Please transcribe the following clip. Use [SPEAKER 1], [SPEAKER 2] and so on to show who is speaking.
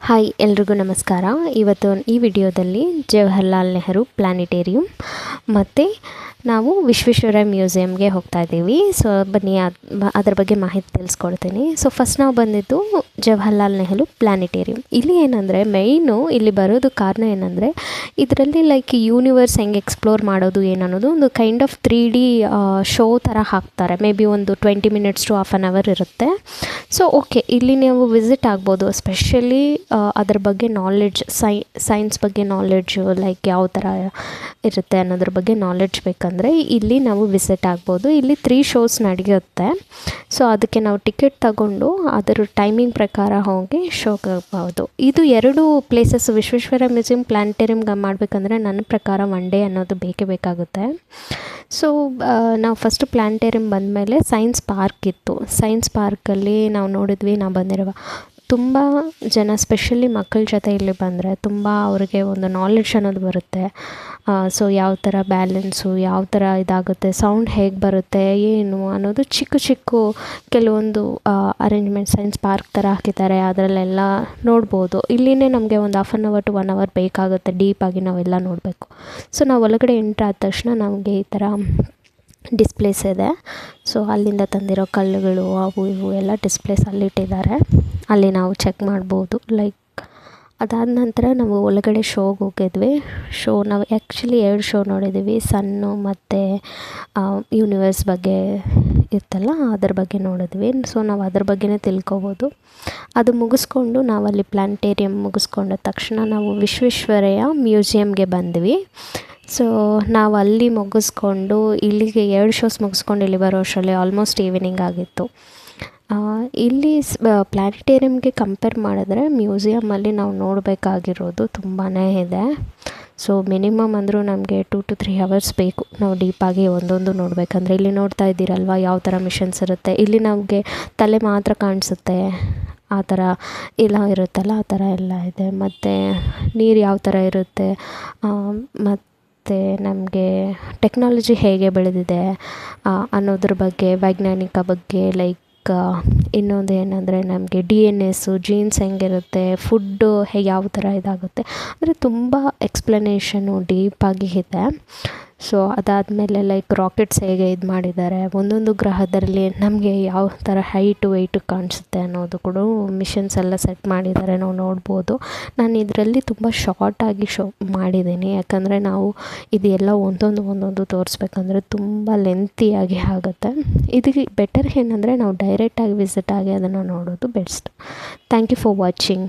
[SPEAKER 1] Hi ಎಲ್ರಿಗೂ ನಮಸ್ಕಾರ. ಇವತ್ತು ಈ ವಿಡಿಯೋದಲ್ಲಿ ಜವಾಹರ್ಲಾಲ್ ನೆಹರು ಪ್ಲಾನಿಟೇರಿಯಂ ಮತ್ತು ನಾವು ವಿಶ್ವೇಶ್ವರಯ್ಯ ಮ್ಯೂಸಿಯಮ್ಗೆ ಹೋಗ್ತಾ ಇದ್ದೀವಿ. ಸೊ ಬನ್ನಿ ಅದ್ರ ಬಗ್ಗೆ ಮಾಹಿತಿ ತಿಳಿಸ್ಕೊಡ್ತೀನಿ. ಸೊ ಫಸ್ಟ್ ನಾವು ಬಂದಿದ್ದು ಜವಾಹರ್ಲಾಲ್ ನೆಹರು ಪ್ಲಾನಿಟೇರಿಯಂ. ಇಲ್ಲಿ ಏನಂದರೆ ಮೈನು ಇಲ್ಲಿ ಬರೋದು ಕಾರಣ ಏನಂದರೆ ಇದರಲ್ಲಿ ಲೈಕ್ ಯೂನಿವರ್ಸ್ ಹೆಂಗೆ ಎಕ್ಸ್ಪ್ಲೋರ್ ಮಾಡೋದು ಏನನ್ನೋದು ಒಂದು ಕೈಂಡ್ ಆಫ್ 3D ಶೋ ಥರ ಹಾಕ್ತಾರೆ. ಮೇ ಬಿ ಒಂದು 20 minutes to half an hour ಇರುತ್ತೆ. ಸೊ ಓಕೆ, ಇಲ್ಲಿ ನೀವು ವಿಸಿಟ್ ಆಗ್ಬೋದು. ಸ್ಪೆಷಲಿ ಅದ್ರ ಬಗ್ಗೆ ನಾಲೆಡ್ಜ್ ಸೈನ್ಸ್ ಬಗ್ಗೆ ನಾಲೆಡ್ಜು ಲೈಕ್ ಯಾವ ಥರ ಇರುತ್ತೆ ಅನ್ನೋದ್ರ ಬಗ್ಗೆ ನಾಲೆಡ್ಜ್ ಬೇಕಂದರೆ ಇಲ್ಲಿ ನಾವು ವಿಸಿಟ್ ಆಗ್ಬೋದು. ಇಲ್ಲಿ 3 ಶೋಸ್ ನಡೆಯುತ್ತೆ. ಸೊ ಅದಕ್ಕೆ ನಾವು ಟಿಕೆಟ್ ತಗೊಂಡು ಅದರ ಟೈಮಿಂಗ್ ಪ್ರಕಾರ ಹೋಗಿ ಶೋಗೆ ಹೋಗ್ಬೋದು. ಇದು 2 ಪ್ಲೇಸಸ್ ವಿಶ್ವೇಶ್ವರಯ್ಯ ಮ್ಯೂಸಿಯಂ ಪ್ಲಾನಿಟೇರಿಯಮ್ಗೆ ಮಾಡಬೇಕಂದ್ರೆ ನನ್ನ ಪ್ರಕಾರ 1 ಡೇ ಅನ್ನೋದು ಬೇಕೇ ಬೇಕಾಗುತ್ತೆ. ಸೊ ನಾವು ಫಸ್ಟು ಪ್ಲಾನಿಟೇರಿಯಂ ಬಂದಮೇಲೆ ಸೈನ್ಸ್ ಪಾರ್ಕ್ ಇತ್ತು. ಸೈನ್ಸ್ ಪಾರ್ಕಲ್ಲಿ ನಾವು ನೋಡಿದ್ವಿ. ನಾವು ಬಂದಿರುವ ತುಂಬ ಜನ ಸ್ಪೆಷಲಿ ಮಕ್ಕಳ ಜೊತೆ ಇಲ್ಲಿ ಬಂದರೆ ತುಂಬ ಅವ್ರಿಗೆ ಒಂದು ನಾಲೆಡ್ಜ್ ಅನ್ನೋದು ಬರುತ್ತೆ. ಸೊ ಯಾವ ಥರ ಬ್ಯಾಲೆನ್ಸು ಯಾವ ಥರ ಇದಾಗುತ್ತೆ, ಸೌಂಡ್ ಹೇಗೆ ಬರುತ್ತೆ ಏನು ಅನ್ನೋದು ಚಿಕ್ಕ ಕೆಲವೊಂದು ಅರೇಂಜ್ಮೆಂಟ್ ಸೈನ್ಸ್ ಪಾರ್ಕ್ ಥರ ಹಾಕಿದ್ದಾರೆ. ಅದರಲ್ಲೆಲ್ಲ ನೋಡ್ಬೋದು. ಇಲ್ಲಿನೇ ನಮಗೆ ಒಂದು half an hour to 1 hour ಬೇಕಾಗುತ್ತೆ ಡೀಪಾಗಿ ನಾವೆಲ್ಲ ನೋಡಬೇಕು. ಸೊ ನಾವು ಒಳಗಡೆ ಎಂಟ್ರ್ ಆದ ತಕ್ಷಣ ನಮಗೆ ಈ ಥರ ಡಿಸ್ಪ್ಲೇಸ್ ಇದೆ. ಸೊ ಅಲ್ಲಿಂದ ತಂದಿರೋ ಕಲ್ಲುಗಳು ಅವು ಇವು ಎಲ್ಲ ಡಿಸ್ಪ್ಲೇಸ್ ಅಲ್ಲಿಟ್ಟಿದ್ದಾರೆ. ಅಲ್ಲಿ ನಾವು ಚೆಕ್ ಮಾಡ್ಬೋದು. ಲೈಕ್ ಅದಾದ ನಂತರ ನಾವು ಒಳಗಡೆ ಶೋಗೆ ಹೋಗಿದ್ವಿ. ನಾವು ಆ್ಯಕ್ಚುಲಿ 2 ಶೋ ನೋಡಿದ್ದೀವಿ. ಸನ್ನು ಮತ್ತು ಯೂನಿವರ್ಸ್ ಬಗ್ಗೆ ಇತ್ತಲ್ಲ ಅದ್ರ ಬಗ್ಗೆ ನೋಡಿದ್ವಿ. ಸೊ ನಾವು ಅದ್ರ ಬಗ್ಗೆನೇ ತಿಳ್ಕೊಬೋದು. ಅದು ಮುಗಿಸ್ಕೊಂಡು ನಾವಲ್ಲಿ ಪ್ಲಾನಿಟೇರಿಯಂ ಮುಗಿಸ್ಕೊಂಡ ತಕ್ಷಣ ನಾವು ವಿಶ್ವೇಶ್ವರಯ್ಯ ಮ್ಯೂಸಿಯಮ್ಗೆ ಬಂದ್ವಿ. ಸೊ ನಾವು ಅಲ್ಲಿ ಮುಗಿಸ್ಕೊಂಡು ಇಲ್ಲಿಗೆ 2 ಶೋಸ್ ಮುಗಿಸ್ಕೊಂಡು ಇಲ್ಲಿ ಬರೋ ಅಷ್ಟರಲ್ಲಿ ಆಲ್ಮೋಸ್ಟ್ ಈವ್ನಿಂಗ್ ಆಗಿತ್ತು. ಇಲ್ಲಿ ಪ್ಲಾನಿಟೇರಿಯಮ್ಗೆ ಕಂಪೇರ್ ಮಾಡಿದ್ರೆ ಮ್ಯೂಸಿಯಮಲ್ಲಿ ನಾವು ನೋಡಬೇಕಾಗಿರೋದು ತುಂಬಾ ಇದೆ. ಸೊ ಮಿನಿಮಮ್ ಅಂದರೂ ನಮಗೆ 2 to 3 ಅವರ್ಸ್ ಬೇಕು ನಾವು ಡೀಪಾಗಿ ಒಂದೊಂದು ನೋಡಬೇಕಂದ್ರೆ. ಇಲ್ಲಿ ನೋಡ್ತಾ ಇದ್ದೀರಲ್ವ ಯಾವ ಥರ ಮಿಷನ್ಸ್ ಇರುತ್ತೆ. ಇಲ್ಲಿ ನಮಗೆ ತಲೆ ಮಾತ್ರ ಕಾಣಿಸುತ್ತೆ, ಆ ಥರ ಎಲ್ಲ ಇರುತ್ತಲ್ಲ ಆ ಥರ ಎಲ್ಲ ಇದೆ. ಮತ್ತು ನೀರು ಯಾವ ಥರ ಇರುತ್ತೆ, ಮತ್ತು ನಮಗೆ ಟೆಕ್ನಾಲಜಿ ಹೇಗೆ ಬೆಳೆದಿದೆ ಅನ್ನೋದ್ರ ಬಗ್ಗೆ, ವೈಜ್ಞಾನಿಕ ಬಗ್ಗೆ, ಲೈಕ್ ಇನ್ನೊಂದು ಏನಂದರೆ ನಮಗೆ DNA ಜೀನ್ಸ್ ಹೆಂಗಿರುತ್ತೆ, ಫುಡ್ಡು ಯಾವ ಥರ ಇದಾಗುತ್ತೆ ಅಂದರೆ ತುಂಬ ಎಕ್ಸ್ಪ್ಲನೇಷನು ಡೀಪಾಗಿ ಇದೆ. ಸೊ ಅದಾದಮೇಲೆ ಲೈಕ್ ರಾಕೆಟ್ಸ್ ಹೇಗೆ ಇದು ಮಾಡಿದ್ದಾರೆ, ಒಂದೊಂದು ಗ್ರಹದಲ್ಲಿ ನಮಗೆ ಯಾವ ಥರ ಹೈಟು ವೆಯ್ಟು ಕಾಣಿಸುತ್ತೆ ಅನ್ನೋದು ಕೂಡ ಮಿಷನ್ಸ್ ಎಲ್ಲ ಸೆಟ್ ಮಾಡಿದ್ದಾರೆ, ನಾವು ನೋಡ್ಬೋದು. ನಾನು ಇದರಲ್ಲಿ ತುಂಬ ಶಾರ್ಟಾಗಿ ಶೋ ಮಾಡಿದ್ದೀನಿ. ಯಾಕಂದರೆ ನಾವು ಇದೆಲ್ಲ ಒಂದೊಂದು ತೋರಿಸ್ಬೇಕಂದ್ರೆ ತುಂಬ ಲೆಂತಿಯಾಗಿ ಆಗುತ್ತೆ. ಇದಕ್ಕೆ ಬೆಟರ್ ಏನಂದರೆ ನಾವು ಡೈರೆಕ್ಟಾಗಿ ವಿಸಿಟ್ ಆಗಿ ಅದನ್ನು ನೋಡೋದು best. Thank you for watching.